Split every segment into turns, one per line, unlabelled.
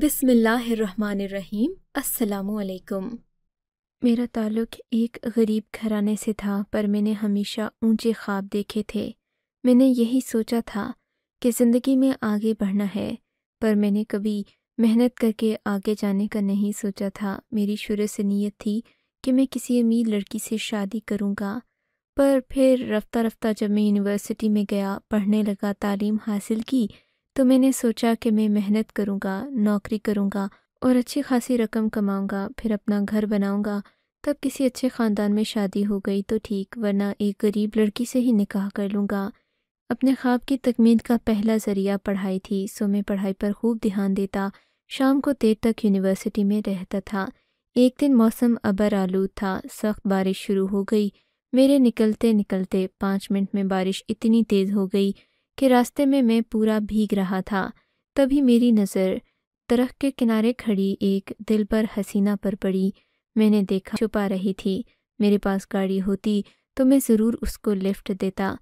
بسم اللہ الرحمن الرحیم۔ السلام علیکم۔ میرا تعلق ایک غریب گھرانے سے تھا، پر میں نے ہمیشہ اونچے خواب دیکھے تھے۔ میں نے یہی سوچا تھا کہ زندگی میں آگے بڑھنا ہے، پر میں نے کبھی محنت کر کے آگے جانے کا نہیں سوچا تھا۔ میری شروع سے نیت تھی کہ میں کسی امیر لڑکی سے شادی کروں گا، پر پھر رفتہ رفتہ جب میں یونیورسٹی میں گیا، پڑھنے لگا، تعلیم حاصل کی، تو میں نے سوچا کہ میں محنت کروں گا، نوکری کروں گا اور اچھی خاصی رقم کماؤں گا، پھر اپنا گھر بناؤں گا۔ تب کسی اچھے خاندان میں شادی ہو گئی تو ٹھیک، ورنہ ایک غریب لڑکی سے ہی نکاح کر لوں گا۔ اپنے خواب کی تکمیل کا پہلا ذریعہ پڑھائی تھی، سو میں پڑھائی پر خوب دھیان دیتا، شام کو دیر تک یونیورسٹی میں رہتا تھا۔ ایک دن موسم ابر آلود تھا، سخت بارش شروع ہو گئی۔ میرے نکلتے نکلتے 5 منٹ میں بارش اتنی تیز ہو گئی کہ راستے میں پورا بھیگ رہا تھا۔ تبھی میری نظر درخت کے کنارے کھڑی ایک دلبر حسینہ پر پڑی۔ میں نے دیکھا چھپا رہی تھی۔ میرے پاس گاڑی ہوتی تو میں ضرور اس کو لفٹ دیتا،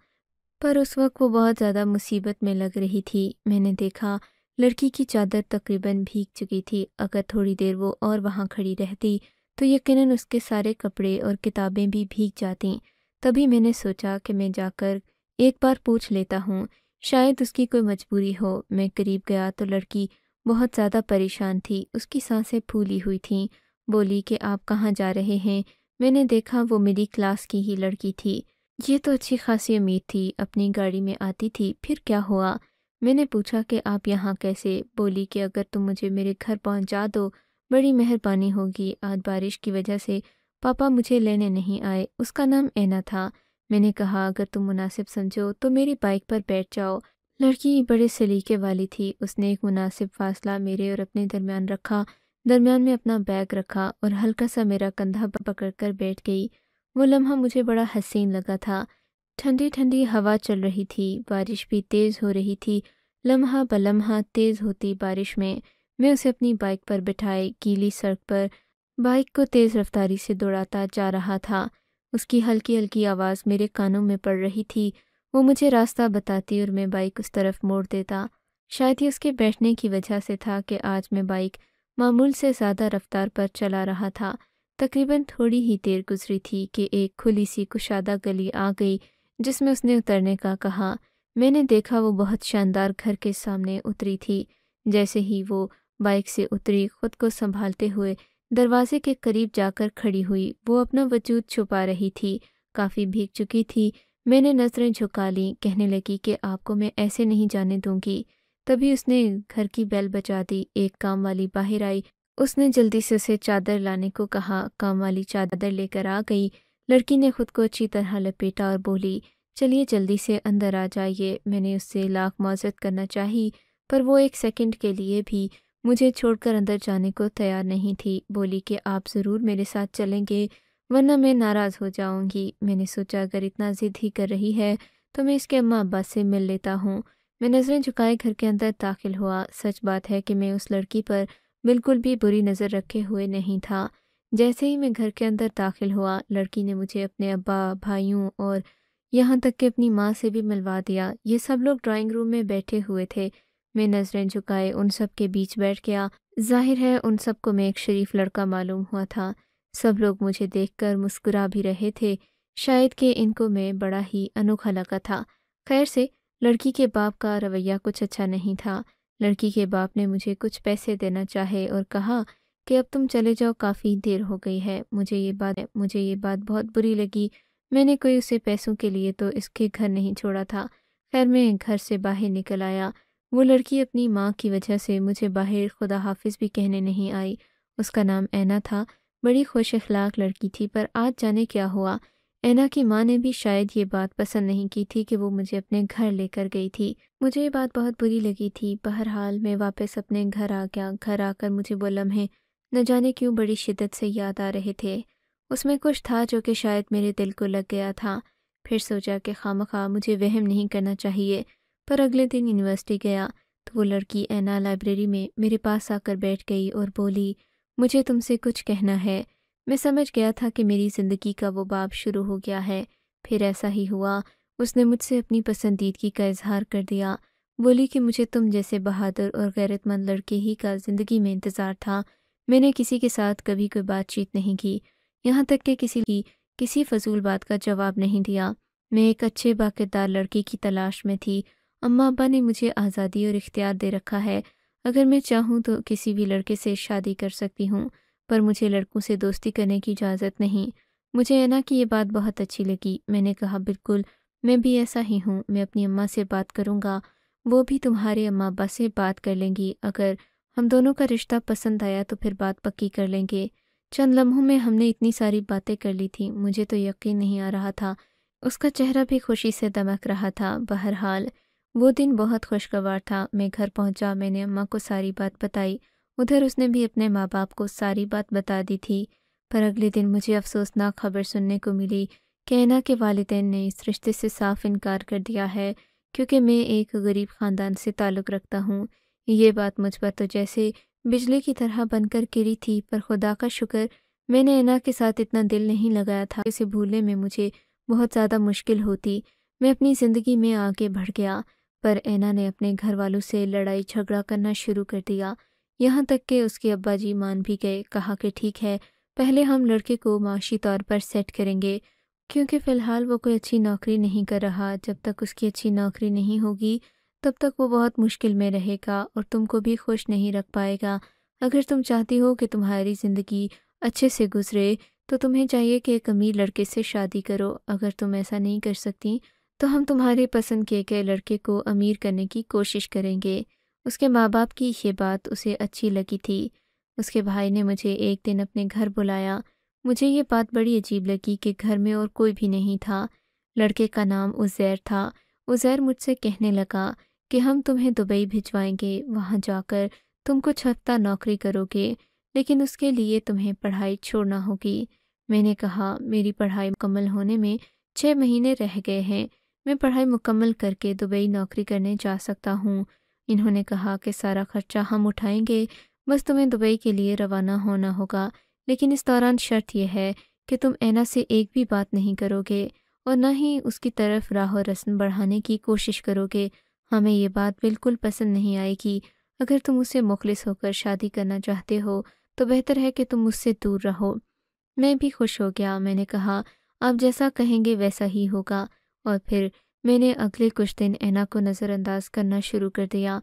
پر اس وقت وہ بہت زیادہ مصیبت میں لگ رہی تھی۔ میں نے دیکھا لڑکی کی چادر تقریباً بھیگ چکی تھی۔ اگر تھوڑی دیر وہ اور وہاں کھڑی رہتی تو یقیناً اس کے سارے کپڑے اور کتابیں بھی بھیگ جاتیں۔ تبھی میں نے سوچا کہ میں جا کر ایک بار پوچھ لیتا ہوں، شاید اس کی کوئی مجبوری ہو۔ میں قریب گیا تو لڑکی بہت زیادہ پریشان تھی، اس کی سانسیں پھولی ہوئی تھیں۔ بولی کہ آپ کہاں جا رہے ہیں؟ میں نے دیکھا وہ میری کلاس کی ہی لڑکی تھی۔ یہ تو اچھی خاصی امید تھی، اپنی گاڑی میں آتی تھی۔ پھر کیا ہوا؟ میں نے پوچھا کہ آپ یہاں کیسے؟ بولی کہ اگر تم مجھے میرے گھر پہنچا دو بڑی مہربانی ہوگی، آج بارش کی وجہ سے پاپا مجھے لینے نہیں آئے۔ اس کا نام اینا تھا۔ میں نے کہا اگر تم مناسب سمجھو تو میری بائک پر بیٹھ جاؤ۔ لڑکی بڑے سلیقے والی تھی، اس نے ایک مناسب فاصلہ میرے اور اپنے درمیان رکھا، درمیان میں اپنا بیگ رکھا اور ہلکا سا میرا کندھا پکڑ کر بیٹھ گئی۔ وہ لمحہ مجھے بڑا حسین لگا تھا۔ ٹھنڈی ٹھنڈی ہوا چل رہی تھی، بارش بھی تیز ہو رہی تھی۔ لمحہ بلمحہ تیز ہوتی بارش میں اسے اپنی بائک پر بٹھائے گیلی سڑک پر بائک کو تیز رفتاری سے دوڑاتا جا رہا تھا۔ اس کی ہلکی ہلکی آواز میرے کانوں میں پڑ رہی تھی۔ وہ مجھے راستہ بتاتی اور میں بائک اس طرف موڑ دیتا۔ شاید یہ اس کے بیٹھنے کی وجہ سے تھا کہ آج میں بائک معمول سے زیادہ رفتار پر چلا رہا تھا۔ تقریباً تھوڑی ہی دیر گزری تھی کہ ایک کھلی سی کشادہ گلی آ گئی جس میں اس نے اترنے کا کہا۔ میں نے دیکھا وہ بہت شاندار گھر کے سامنے اتری تھی۔ جیسے ہی وہ بائک سے اتری، خود کو سنبھالتے ہوئے دروازے کے قریب جا کر کھڑی ہوئی۔ وہ اپنا وجود چھپا رہی تھی، کافی بھیگ چکی تھی۔ میں نے نظریں جھکا لیں، کہنے لگی کہ آپ کو میں ایسے نہیں جانے دوں گی۔ تبھی اس نے گھر کی بیل بجا دی۔ ایک کام والی باہر آئی، اس نے جلدی سے اسے چادر لانے کو کہا۔ کام والی چادر لے کر آ گئی۔ لڑکی نے خود کو اچھی طرح لپیٹا اور بولی چلیے جلدی سے اندر آ جائیے۔ میں نے اس سے لاکھ معذرت کرنا چاہی، پر وہ ایک سیکنڈ کے لیے بھی مجھے چھوڑ کر اندر جانے کو تیار نہیں تھی۔ بولی کہ آپ ضرور میرے ساتھ چلیں گے ورنہ میں ناراض ہو جاؤں گی۔ میں نے سوچا اگر اتنا ضد ہی کر رہی ہے تو میں اس کے اماں ابا سے مل لیتا ہوں۔ میں نظریں جھکائے گھر کے اندر داخل ہوا۔ سچ بات ہے کہ میں اس لڑکی پر بالکل بھی بری نظر رکھے ہوئے نہیں تھا۔ جیسے ہی میں گھر کے اندر داخل ہوا، لڑکی نے مجھے اپنے ابا، بھائیوں اور یہاں تک کہ اپنی ماں سے بھی ملوا دیا۔ یہ سب لوگ ڈرائنگ روم میں بیٹھے ہوئے تھے۔ میں نظریں جھکائے ان سب کے بیچ بیٹھ گیا۔ ظاہر ہے ان سب کو میں ایک شریف لڑکا معلوم ہوا تھا۔ سب لوگ مجھے دیکھ کر مسکرا بھی رہے تھے، شاید کہ ان کو میں بڑا ہی انوکھا لگا تھا۔ خیر سے لڑکی کے باپ کا رویہ کچھ اچھا نہیں تھا۔ لڑکی کے باپ نے مجھے کچھ پیسے دینا چاہے اور کہا کہ اب تم چلے جاؤ، کافی دیر ہو گئی ہے۔ مجھے یہ بات بہت بری لگی۔ میں نے کوئی اسے پیسوں کے لیے تو اس کے گھر نہیں چھوڑا تھا۔ خیر میں گھر سے باہر نکل آیا۔ وہ لڑکی اپنی ماں کی وجہ سے مجھے باہر خدا حافظ بھی کہنے نہیں آئی۔ اس کا نام اینا تھا، بڑی خوش اخلاق لڑکی تھی، پر آج جانے کیا ہوا۔ اینا کی ماں نے بھی شاید یہ بات پسند نہیں کی تھی کہ وہ مجھے اپنے گھر لے کر گئی تھی۔ مجھے یہ بات بہت بری لگی تھی۔ بہرحال میں واپس اپنے گھر آ گیا۔ گھر آ کر مجھے وہ لمحے نہ جانے کیوں بڑی شدت سے یاد آ رہے تھے۔ اس میں کچھ تھا جو کہ شاید میرے دل کو لگ گیا تھا۔ پھر سوچا کہ خواہ مجھے وہم نہیں کرنا چاہیے۔ پر اگلے دن یونیورسٹی گیا تو وہ لڑکی اینا لائبریری میں میرے پاس آ کر بیٹھ گئی اور بولی مجھے تم سے کچھ کہنا ہے۔ میں سمجھ گیا تھا کہ میری زندگی کا وہ باب شروع ہو گیا ہے۔ پھر ایسا ہی ہوا، اس نے مجھ سے اپنی پسندیدگی کا اظہار کر دیا۔ بولی کہ مجھے تم جیسے بہادر اور غیرت مند لڑکے ہی کا زندگی میں انتظار تھا۔ میں نے کسی کے ساتھ کبھی کوئی بات چیت نہیں کی، یہاں تک کہ کسی فضول بات کا جواب نہیں دیا۔ میں ایک اچھے باکردار لڑکے کی تلاش میں تھی۔ اماں ابا نے مجھے آزادی اور اختیار دے رکھا ہے، اگر میں چاہوں تو کسی بھی لڑکے سے شادی کر سکتی ہوں، پر مجھے لڑکوں سے دوستی کرنے کی اجازت نہیں۔ مجھے اینا کی یہ بات بہت اچھی لگی۔ میں نے کہا بالکل، میں بھی ایسا ہی ہوں، میں اپنی اماں سے بات کروں گا، وہ بھی تمہارے اماں ابا سے بات کر لیں گی، اگر ہم دونوں کا رشتہ پسند آیا تو پھر بات پکی کر لیں گے۔ چند لمحوں میں ہم نے اتنی ساری باتیں کر لی تھیں، مجھے تو یقین نہیں آ رہا تھا۔ اس کا چہرہ بھی خوشی سے دمک رہا تھا۔ بہرحال وہ دن بہت خوشگوار تھا۔ میں گھر پہنچا، میں نے اماں کو ساری بات بتائی، ادھر اس نے بھی اپنے ماں باپ کو ساری بات بتا دی تھی۔ پر اگلے دن مجھے افسوسناک خبر سننے کو ملی کہ اینا کے والدین نے اس رشتے سے صاف انکار کر دیا ہے، کیونکہ میں ایک غریب خاندان سے تعلق رکھتا ہوں۔ یہ بات مجھ پر تو جیسے بجلی کی طرح بن کر گری تھی، پر خدا کا شکر میں نے اینا کے ساتھ اتنا دل نہیں لگایا تھا، اسے بھولنے میں مجھے بہت زیادہ مشکل ہوتی۔ میں اپنی زندگی میں آگے بڑھ گیا، پر اینا نے اپنے گھر والوں سے لڑائی جھگڑا کرنا شروع کر دیا، یہاں تک کہ اس کے ابا جی مان بھی گئے۔ کہا کہ ٹھیک ہے، پہلے ہم لڑکے کو معاشی طور پر سیٹ کریں گے، کیونکہ فی الحال وہ کوئی اچھی نوکری نہیں کر رہا۔ جب تک اس کی اچھی نوکری نہیں ہوگی تب تک وہ بہت مشکل میں رہے گا اور تم کو بھی خوش نہیں رکھ پائے گا۔ اگر تم چاہتی ہو کہ تمہاری زندگی اچھے سے گزرے تو تمہیں چاہیے کہ ایک امیر لڑکے سے شادی کرو۔ اگر تم ایسا نہیں کر سکتی تو ہم تمہارے پسند کیے گئے لڑکے کو امیر کرنے کی کوشش کریں گے۔ اس کے ماں باپ کی یہ بات اسے اچھی لگی تھی۔ اس کے بھائی نے مجھے ایک دن اپنے گھر بلایا۔ مجھے یہ بات بڑی عجیب لگی کہ گھر میں اور کوئی بھی نہیں تھا۔ لڑکے کا نام عزیر تھا۔ عزیر مجھ سے کہنے لگا کہ ہم تمہیں دبئی بھجوائیں گے، وہاں جا کر تم کچھ ہفتہ نوکری کرو گے، لیکن اس کے لیے تمہیں پڑھائی چھوڑنا ہوگی۔ میں نے کہا میری پڑھائی مکمل ہونے میں 6 مہینے رہ گئے ہیں، میں پڑھائی مکمل کر کے دبئی نوکری کرنے جا سکتا ہوں۔ انہوں نے کہا کہ سارا خرچہ ہم اٹھائیں گے، بس تمہیں دبئی کے لیے روانہ ہونا ہوگا، لیکن اس دوران شرط یہ ہے کہ تم اینا سے ایک بھی بات نہیں کرو گے اور نہ ہی اس کی طرف راہ و رسم بڑھانے کی کوشش کرو گے۔ ہمیں یہ بات بالکل پسند نہیں آئے گی۔ اگر تم اس سے مخلص ہو کر شادی کرنا چاہتے ہو تو بہتر ہے کہ تم اس سے دور رہو۔ میں بھی خوش ہو گیا۔ میں نے کہا آپ جیسا کہیں گے ویسا ہی ہوگا، اور پھر میں نے اگلے کچھ دن اینا کو نظر انداز کرنا شروع کر دیا۔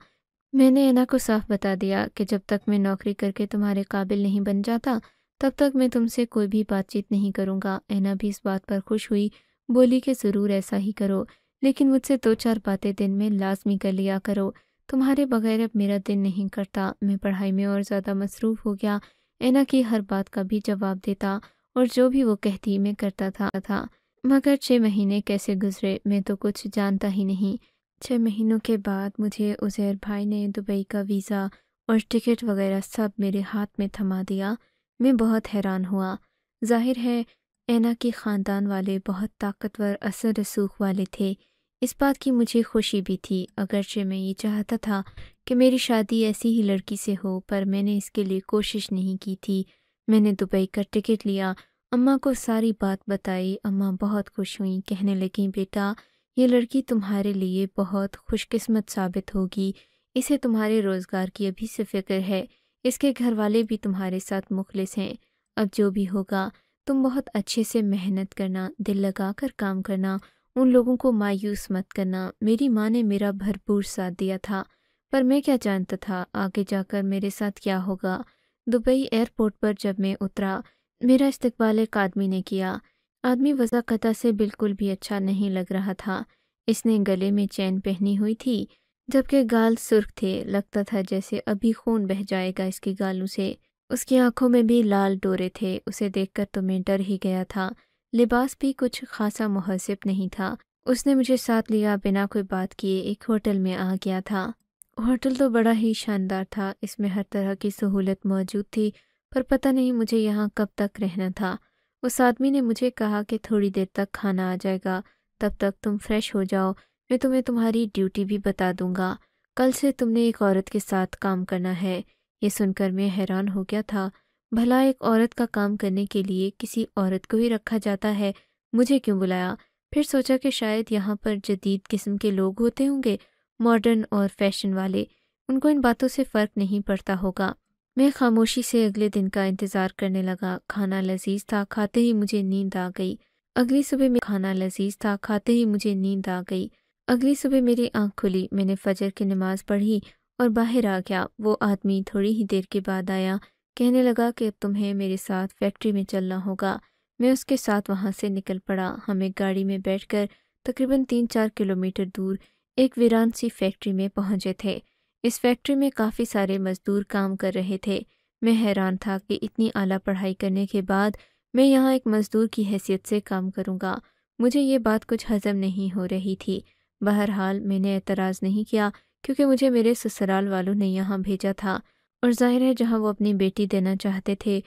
میں نے اینا کو صاف بتا دیا کہ جب تک میں نوکری کر کے تمہارے قابل نہیں بن جاتا تب تک میں تم سے کوئی بھی بات چیت نہیں کروں گا۔ اینا بھی اس بات پر خوش ہوئی، بولی کہ ضرور ایسا ہی کرو، لیکن مجھ سے 2-4 باتیں دن میں لازمی کر لیا کرو، تمہارے بغیر اب میرا دن نہیں کرتا۔ میں پڑھائی میں اور زیادہ مصروف ہو گیا، اینا کی ہر بات کا بھی جواب دیتا اور جو بھی وہ کہتی میں کرتا تھا۔ مگر 6 مہینے کیسے گزرے میں تو کچھ جانتا ہی نہیں۔ 6 مہینوں کے بعد مجھے عزیر بھائی نے دبئی کا ویزا اور ٹکٹ وغیرہ سب میرے ہاتھ میں تھما دیا۔ میں بہت حیران ہوا۔ ظاہر ہے اینا کے خاندان والے بہت طاقتور اثر رسوخ والے تھے، اس بات کی مجھے خوشی بھی تھی، اگرچہ میں یہ چاہتا تھا کہ میری شادی ایسی ہی لڑکی سے ہو، پر میں نے اس کے لیے کوشش نہیں کی تھی۔ میں نے دبئی کا ٹکٹ لیا، اماں کو ساری بات بتائی۔ اماں بہت خوش ہوئیں، کہنے لگیں بیٹا یہ لڑکی تمہارے لیے بہت خوش قسمت ثابت ہوگی، اسے تمہارے روزگار کی ابھی سے فکر ہے، اس کے گھر والے بھی تمہارے ساتھ مخلص ہیں۔ اب جو بھی ہوگا تم بہت اچھے سے محنت کرنا، دل لگا کر کام کرنا، ان لوگوں کو مایوس مت کرنا۔ میری ماں نے میرا بھرپور ساتھ دیا تھا، پر میں کیا جانتا تھا آگے جا کر میرے ساتھ کیا ہوگا۔ دبئی ایئرپورٹ پر جب میں اترا، میرا استقبال ایک آدمی نے کیا۔ آدمی وضاقتہ سے بالکل بھی اچھا نہیں لگ رہا تھا۔ اس نے گلے میں چین پہنی ہوئی تھی، جبکہ گال سرخ تھے، لگتا تھا جیسے ابھی خون بہہ جائے گا اس کے گالوں سے۔ اس کی آنکھوں میں بھی لال ڈورے تھے، اسے دیکھ کر تو میں ڈر ہی گیا تھا۔ لباس بھی کچھ خاصا مہذب نہیں تھا۔ اس نے مجھے ساتھ لیا، بنا کوئی بات کیے ایک ہوٹل میں آ گیا تھا۔ ہوٹل تو بڑا ہی شاندار تھا، اس میں ہر طرح کی سہولت موجود تھی، پر پتہ نہیں مجھے یہاں کب تک رہنا تھا۔ اس آدمی نے مجھے کہا کہ تھوڑی دیر تک کھانا آ جائے گا، تب تک تم فریش ہو جاؤ، میں تمہیں تمہاری ڈیوٹی بھی بتا دوں گا۔ کل سے تم نے ایک عورت کے ساتھ کام کرنا ہے۔ یہ سن کر میں حیران ہو گیا تھا، بھلا ایک عورت کا کام کرنے کے لیے کسی عورت کو ہی رکھا جاتا ہے، مجھے کیوں بلایا؟ پھر سوچا کہ شاید یہاں پر جدید قسم کے لوگ ہوتے ہوں گے، ماڈرن اور فیشن والے، ان کو ان باتوں سے فرق نہیں پڑتا ہوگا۔ میں خاموشی سے اگلے دن کا انتظار کرنے لگا۔ کھانا لذیذ تھا، کھاتے ہی مجھے نیند آ گئی۔ اگلی صبح میں کھانا لذیذ تھا، کھاتے ہی مجھے نیند آ گئی۔ اگلی صبح میری آنکھ کھلی، میں نے فجر کی نماز پڑھی اور باہر آ گیا۔ وہ آدمی تھوڑی ہی دیر کے بعد آیا، کہنے لگا کہ اب تمہیں میرے ساتھ فیکٹری میں چلنا ہوگا۔ میں اس کے ساتھ وہاں سے نکل پڑا۔ ہم ایک گاڑی میں بیٹھ کر تقریباً 3-4 کلومیٹر دور ایک ویران سی فیکٹری میں پہنچے تھے۔ اس فیکٹری میں کافی سارے مزدور کام کر رہے تھے۔ میں حیران تھا کہ اتنی اعلیٰ پڑھائی کرنے کے بعد میں یہاں ایک مزدور کی حیثیت سے کام کروں گا۔ مجھے یہ بات کچھ ہضم نہیں ہو رہی تھی۔ بہرحال میں نے اعتراض نہیں کیا کیونکہ مجھے میرے سسرال والوں نے یہاں بھیجا تھا، اور ظاہر ہے جہاں وہ اپنی بیٹی دینا چاہتے تھے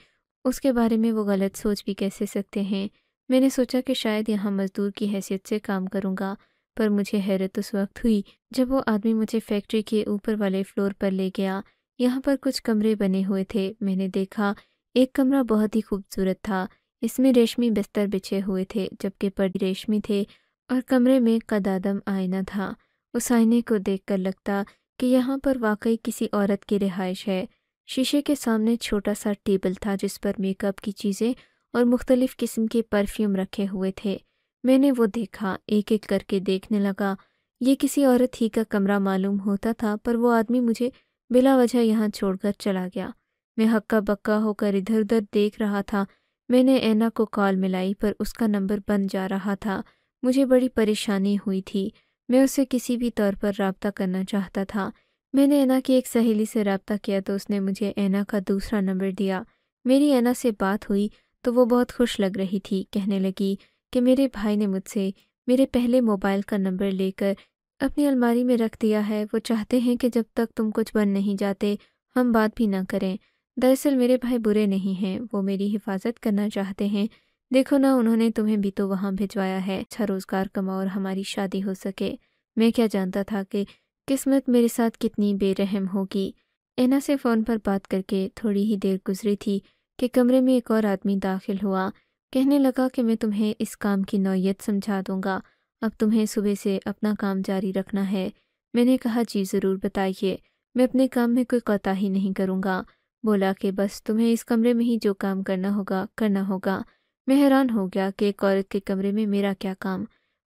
اس کے بارے میں وہ غلط سوچ بھی کیسے سکتے ہیں۔ میں نے سوچا کہ شاید یہاں مزدور کی حیثیت سے کام کروں گا، پر مجھے حیرت اس وقت ہوئی جب وہ آدمی مجھے فیکٹری کے اوپر والے فلور پر لے گیا۔ یہاں پر کچھ کمرے بنے ہوئے تھے۔ میں نے دیکھا ایک کمرہ بہت ہی خوبصورت تھا۔ اس میں ریشمی بستر بچھے ہوئے تھے، جبکہ پردے ریشمی تھے، اور کمرے میں قدادم آئینہ تھا۔ اس آئینے کو دیکھ کر لگتا کہ یہاں پر واقعی کسی عورت کی رہائش ہے۔ شیشے کے سامنے چھوٹا سا ٹیبل تھا جس پر میک اپ کی چیزیں اور مختلف قسم کے پرفیوم رکھے ہوئے تھے۔ میں نے وہ دیکھا، ایک ایک کر کے دیکھنے لگا۔ یہ کسی عورت ہی کا کمرہ معلوم ہوتا تھا، پر وہ آدمی مجھے بلا وجہ یہاں چھوڑ کر چلا گیا۔ میں ہکا بکا ہو کر ادھر ادھر دیکھ رہا تھا۔ میں نے اینا کو کال ملائی پر اس کا نمبر بند جا رہا تھا۔ مجھے بڑی پریشانی ہوئی تھی۔ میں اسے کسی بھی طور پر رابطہ کرنا چاہتا تھا۔ میں نے اینا کی ایک سہیلی سے رابطہ کیا تو اس نے مجھے اینا کا دوسرا نمبر دیا۔ میری اینا سے بات ہوئی تو وہ بہت خوش لگ رہی تھی۔ کہنے لگی کہ میرے بھائی نے مجھ سے میرے پہلے موبائل کا نمبر لے کر اپنی الماری میں رکھ دیا ہے۔ وہ چاہتے ہیں کہ جب تک تم کچھ بن نہیں جاتے ہم بات بھی نہ کریں۔ دراصل میرے بھائی برے نہیں ہیں، وہ میری حفاظت کرنا چاہتے ہیں۔ دیکھو نا، انہوں نے تمہیں بھی تو وہاں بھجوایا ہے، اچھا روزگار کماؤ اور ہماری شادی ہو سکے۔ میں کیا جانتا تھا کہ قسمت میرے ساتھ کتنی بے رحم ہوگی۔ اینا سے فون پر بات کر کے تھوڑی ہی دیر گزری تھی کہ کمرے میں ایک اور آدمی داخل ہوا۔ کہنے لگا کہ میں تمہیں اس کام کی نوعیت سمجھا دوں گا، اب تمہیں صبح سے اپنا کام جاری رکھنا ہے۔ میں نے کہا جی ضرور بتائیے، میں اپنے کام میں کوئی کوتاہی نہیں کروں گا۔ بولا کہ بس تمہیں اس کمرے میں ہی جو کام کرنا ہوگا۔ میں حیران ہو گیا کہ ایک عورت کے کمرے میں میرا کیا کام۔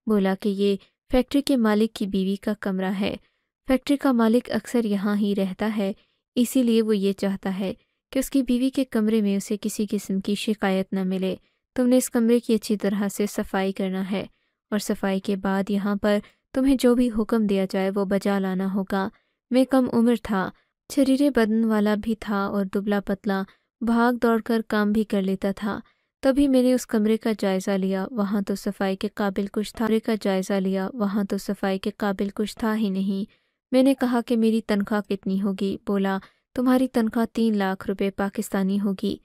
بولا کہ یہ فیکٹری کے مالک کی بیوی کا کمرہ ہے، فیکٹری کا مالک اکثر یہاں ہی رہتا ہے، اسی لیے وہ یہ چاہتا ہے کہ اس کی بیوی کے کمرے میں اسے کسی قسم کی شکایت نہ ملے۔ تم نے اس کمرے کی اچھی طرح سے صفائی کرنا ہے، اور صفائی کے بعد یہاں پر تمہیں جو بھی حکم دیا جائے وہ بجا لانا ہوگا۔ میں کم عمر تھا، شریرے بدن والا بھی تھا اور دبلا پتلا، بھاگ دوڑ کر کام بھی کر لیتا تھا۔ تبھی میں نے اس کمرے کا جائزہ لیا، وہاں تو صفائی کے قابل کچھ تھا ہی نہیں۔ میں نے کہا کہ میری تنخواہ کتنی ہوگی؟ بولا تمہاری تنخواہ 3 لاکھ روپے پاکستانی ہوگی۔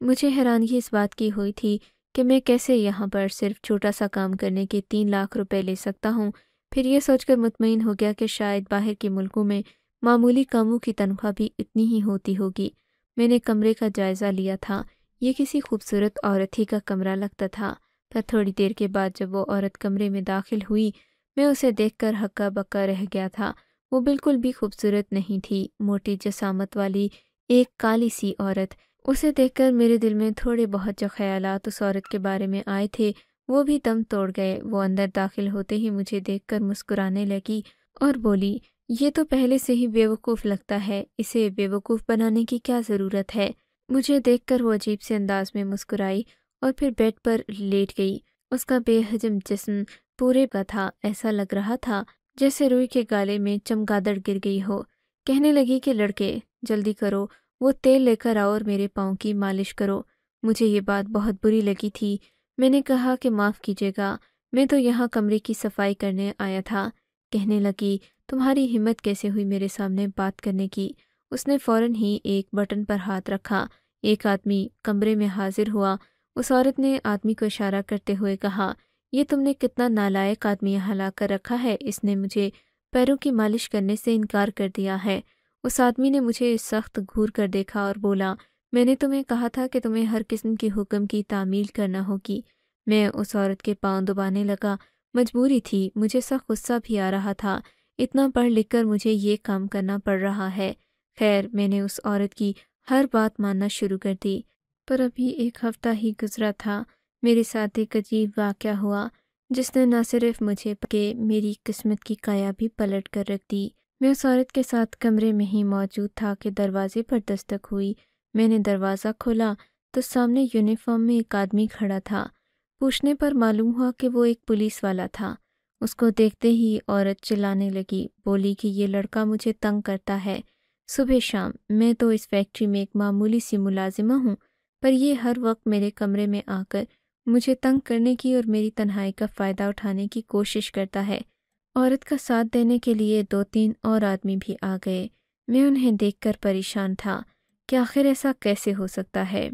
مجھے حیرانگی اس بات کی ہوئی تھی کہ میں کیسے یہاں پر صرف چھوٹا سا کام کرنے کے 3 لاکھ روپے لے سکتا ہوں۔ پھر یہ سوچ کر مطمئن ہو گیا کہ شاید باہر کے ملکوں میں معمولی کاموں کی تنخواہ بھی اتنی ہی ہوتی ہوگی۔ میں نے کمرے کا جائزہ لیا تھا، یہ کسی خوبصورت عورت ہی کا کمرہ لگتا تھا۔ پر تھوڑی دیر کے بعد جب وہ عورت کمرے میں داخل ہوئی، میں اسے دیکھ کر ہکا بکا رہ گیا تھا۔ وہ بالکل بھی خوبصورت نہیں تھی، موٹی جسامت والی ایک کالی سی عورت۔ اسے دیکھ کر میرے دل میں تھوڑے بہت جو خیالات اس عورت کے بارے میں آئے تھے وہ بھی دم توڑ گئے۔ وہ اندر داخل ہوتے ہی مجھے دیکھ کر مسکرانے لگی اور بولی یہ تو پہلے سے ہی بیوقوف لگتا ہے، اسے بیوقوف بنانے کی کیا ضرورت ہے؟ مجھے دیکھ کر وہ عجیب سے انداز میں مسکرائی اور پھر بیڈ پر لیٹ گئی۔ اس کا بے حجم جسم پورے کا تھا، ایسا لگ رہا تھا جیسے روئی کے گالے میں چمگادڑ گر گئی ہو۔ کہنے لگی کہ لڑکے جلدی کرو، وہ تیل لے کر آؤ اور میرے پاؤں کی مالش کرو۔ مجھے یہ بات بہت بری لگی تھی۔ میں نے کہا کہ معاف کیجیے گا، میں تو یہاں کمرے کی صفائی کرنے آیا تھا۔ کہنے لگی تمہاری ہمت کیسے ہوئی میرے سامنے بات کرنے کی؟ اس نے فوراً ہی ایک بٹن پر ہاتھ رکھا، ایک آدمی کمرے میں حاضر ہوا۔ اس عورت نے آدمی کو اشارہ کرتے ہوئے کہا یہ تم نے کتنا نالائق آدمی یہاں لا کر رکھا ہے، اس نے مجھے پیروں کی مالش کرنے سے انکار کر دیا ہے۔ اس آدمی نے مجھے سخت گھور کر دیکھا اور بولا میں نے تمہیں کہا تھا کہ تمہیں ہر قسم کی حکم کی تعمیل کرنا ہوگی۔ میں اس عورت کے پاؤں دبانے لگا، مجبوری تھی، مجھے سخت غصہ بھی آ رہا تھا۔ اتنا پڑھ لکھ کر مجھے یہ کام کرنا پڑ رہا ہے۔ خیر، میں نے اس عورت کی ہر بات ماننا شروع کر دی۔ پر ابھی ایک ہفتہ ہی گزرا تھا، میرے ساتھ ایک عجیب واقعہ ہوا جس نے نہ صرف مجھے کہ میری قسمت کی کایا بھی پلٹ کر رکھ دی۔ میں اس عورت کے ساتھ کمرے میں ہی موجود تھا کہ دروازے پر دستک ہوئی۔ میں نے دروازہ کھولا تو سامنے یونیفارم میں ایک آدمی کھڑا تھا۔ پوچھنے پر معلوم ہوا کہ وہ ایک پولیس والا تھا۔ اس کو دیکھتے ہی عورت چلانے لگی، بولی کہ یہ لڑکا مجھے تنگ کرتا ہے صبح شام۔ میں تو اس فیکٹری میں ایک معمولی سی ملازمہ ہوں، پر یہ ہر وقت میرے کمرے میں آ کر مجھے تنگ کرنے کی اور میری تنہائی کا فائدہ اٹھانے کی کوشش کرتا ہے۔ عورت کا ساتھ دینے کے لیے 2-3 اور آدمی بھی آ گئے۔ میں انہیں دیکھ کر پریشان تھا کہ آخر ایسا کیسے ہو سکتا ہے۔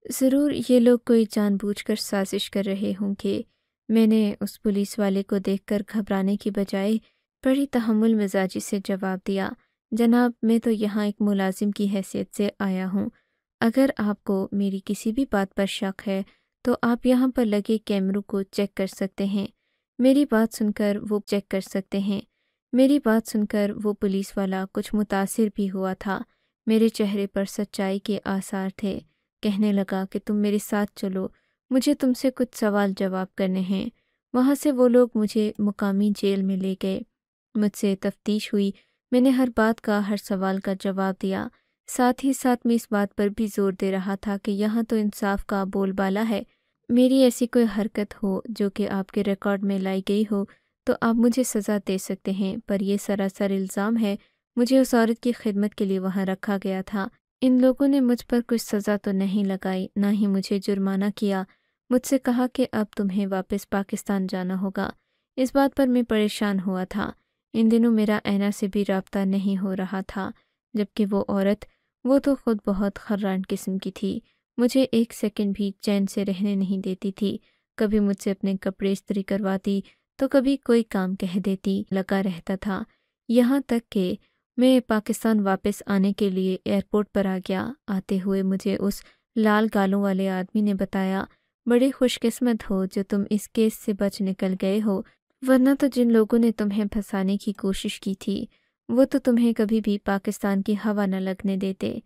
ضرور یہ لوگ کوئی جان بوجھ کر سازش کر رہے ہوں گے۔ میں نے اس پولیس والے کو دیکھ کر گھبرانے کی بجائے بڑی تحمل مزاجی سے جواب دیا، جناب میں تو یہاں ایک ملازم کی حیثیت سے آیا ہوں۔ اگر آپ کو میری کسی بھی بات پر شک ہے تو آپ یہاں پر لگے کیمروں کو چیک کر سکتے ہیں۔ میری بات سن کر وہ چیک کر سکتے ہیں۔ میری بات سن کر وہ پولیس والا کچھ متاثر بھی ہوا تھا۔ میرے چہرے پر سچائی کے آثار تھے۔ کہنے لگا کہ تم میرے ساتھ چلو، مجھے تم سے کچھ سوال جواب کرنے ہیں۔ وہاں سے وہ لوگ مجھے مقامی جیل میں لے گئے۔ مجھ سے تفتیش ہوئی، میں نے ہر بات کا، ہر سوال کا جواب دیا۔ ساتھ ہی ساتھ میں اس بات پر بھی زور دے رہا تھا کہ یہاں تو انصاف کا بول بالا ہے۔ میری ایسی کوئی حرکت ہو جو کہ آپ کے ریکارڈ میں لائی گئی ہو تو آپ مجھے سزا دے سکتے ہیں، پر یہ سراسر الزام ہے۔ مجھے اس عورت کی خدمت کے لیے وہاں رکھا گیا تھا۔ ان لوگوں نے مجھ پر کچھ سزا تو نہیں لگائی، نہ ہی مجھے جرمانہ کیا۔ مجھ سے کہا کہ اب تمہیں واپس پاکستان جانا ہوگا۔ اس بات پر میں پریشان ہوا تھا۔ ان دنوں میرا اینا سے بھی رابطہ نہیں ہو رہا تھا، جبکہ وہ عورت، وہ تو خود بہت خران قسم کی تھی، مجھے ایک سیکنڈ بھی چین سے رہنے نہیں دیتی تھی۔ کبھی مجھ سے اپنے کپڑے استری کرواتی تو کبھی کوئی کام کہہ دیتی، لگا رہتا تھا۔ یہاں تک کہ میں پاکستان واپس آنے کے لیے ایئرپورٹ پر آ گیا۔ آتے ہوئے مجھے اس لال گالوں والے آدمی نے بتایا، بڑے خوش قسمت ہو جو تم اس کیس سے بچ نکل گئے ہو، ورنہ تو جن لوگوں نے تمہیں پھنسانے کی کوشش کی تھی وہ تو تمہیں کبھی بھی پاکستان کی ہوا نہ لگنے دیتے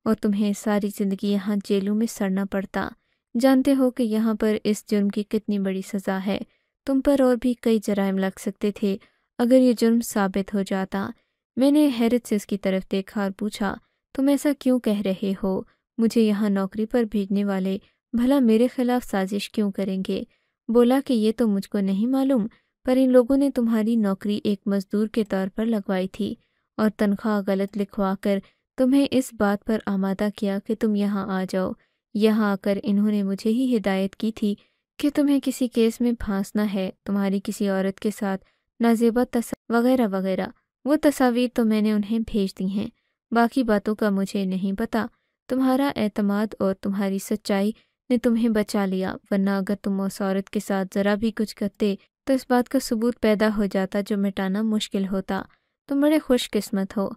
اور تمہیں ساری زندگی یہاں جیلوں میں سڑنا پڑتا۔ جانتے ہو کہ یہاں پر اس جرم کی کتنی بڑی سزا ہے۔ تم پر اور بھی کئی جرائم لگ سکتے تھے اگر یہ جرم ثابت ہو جاتا۔ میں نے حیرت سے اس کی طرف دیکھا اور پوچھا، تم ایسا کیوں کہہ رہے ہو؟ مجھے یہاں نوکری پر بھیجنے والے بھلا میرے خلاف سازش کیوں کریں گے؟ بولا کہ یہ تو مجھ کو نہیں معلوم، پر ان لوگوں نے تمہاری نوکری ایک مزدور کے طور پر لگوائی تھی اور تنخواہ غلط لکھوا کر تمہیں اس بات پر آمادہ کیا کہ تم یہاں آ جاؤ۔ یہاں آ کر انہوں نے مجھے ہی ہدایت کی تھی کہ تمہیں کسی کیس میں پھانسنا ہے، تمہاری کسی عورت کے ساتھ نازیبا وغیرہ وغیرہ۔ وہ تصاویر تو میں نے انہیں بھیج دی ہیں، باقی باتوں کا مجھے نہیں پتہ۔ تمہارا اعتماد اور تمہاری سچائی نے تمہیں بچا لیا، ورنہ اگر تم اس عورت کے ساتھ ذرا بھی کچھ کرتے تو اس بات کا ثبوت پیدا ہو جاتا جو مٹانا مشکل ہوتا۔ تم بڑے خوش قسمت ہو۔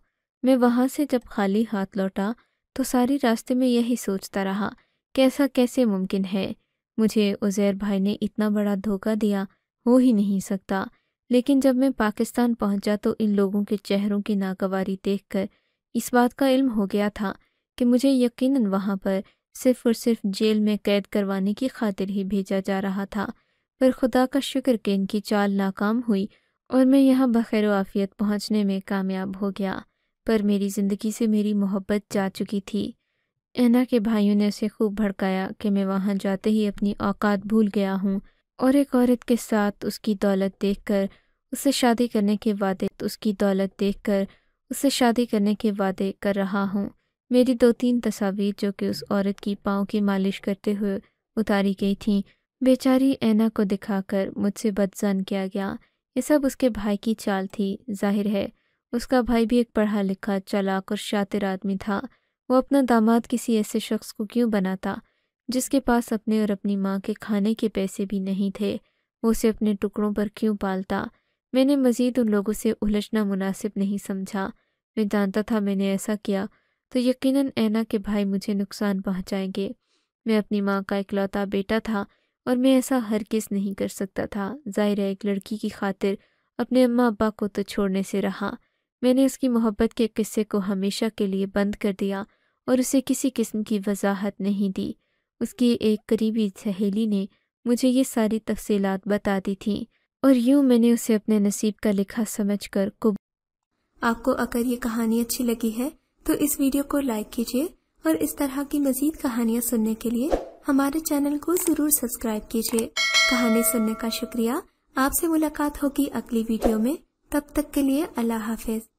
میں وہاں سے جب خالی ہاتھ لوٹا تو ساری راستے میں یہی سوچتا رہا کہ ایسا کیسے ممکن ہے؟ مجھے عزیر بھائی نے اتنا بڑا دھوکہ دیا، ہو ہی نہیں سکتا۔ لیکن جب میں پاکستان پہنچا تو ان لوگوں کے چہروں کی ناگواری دیکھ کر اس بات کا علم ہو گیا تھا کہ مجھے یقیناً وہاں پر صرف اور صرف جیل میں قید کروانے کی خاطر ہی بھیجا جا رہا تھا۔ پر خدا کا شکر کہ ان کی چال ناکام ہوئی اور میں یہاں بخیر و عافیت پہنچنے میں کامیاب ہو گیا، پر میری زندگی سے میری محبت جا چکی تھی۔ اینا کے بھائیوں نے اسے خوب بھڑکایا کہ میں وہاں جاتے ہی اپنی اوقات بھول گیا ہوں اور ایک عورت کے ساتھ اس کی دولت دیکھ کر اسے شادی کرنے کے وعدے کر رہا ہوں۔ میری 2-3 تصاویر جو کہ اس عورت کی پاؤں کی مالش کرتے ہوئے اتاری گئی تھیں، بیچاری اینا کو دکھا کر مجھ سے بدظن کیا گیا۔ یہ سب اس کے بھائی کی چال تھی۔ ظاہر ہے اس کا بھائی بھی ایک پڑھا لکھا، چالاک اور شاطر آدمی تھا۔ وہ اپنا داماد کسی ایسے شخص کو کیوں بناتا جس کے پاس اپنے اور اپنی ماں کے کھانے کے پیسے بھی نہیں تھے؟ وہ اسے اپنے ٹکڑوں پر کیوں پالتا؟ میں نے مزید ان لوگوں سے الجھنا مناسب نہیں سمجھا۔ میں جانتا تھا میں نے ایسا کیا تو یقیناً اینا کے بھائی مجھے نقصان پہنچائیں گے۔ میں اپنی ماں کا اکلوتا بیٹا تھا اور میں ایسا ہرگز نہیں کر سکتا تھا۔ ظاہر ہے ایک لڑکی کی خاطر اپنے اماں ابا کو تو چھوڑنے سے رہا۔ میں نے اس کی محبت کے قصے کو ہمیشہ کے لیے بند کر دیا اور اسے کسی قسم کی وضاحت نہیں دی۔ اس کی ایک قریبی سہیلی نے مجھے یہ ساری تفصیلات بتا دی تھیں اور یوں میں نے اسے اپنے نصیب کا لکھا سمجھ کر قبول۔ آپ کو اگر یہ کہانی اچھی لگی ہے تو اس ویڈیو کو لائک کیجیے اور اس طرح کی مزید کہانیاں سننے کے لیے ہمارے چینل کو ضرور سبسکرائب کیجیے۔ کہانی سننے کا شکریہ۔ آپ سے ملاقات ہوگی اگلی ویڈیو میں، تب تک کے لیے اللہ حافظ۔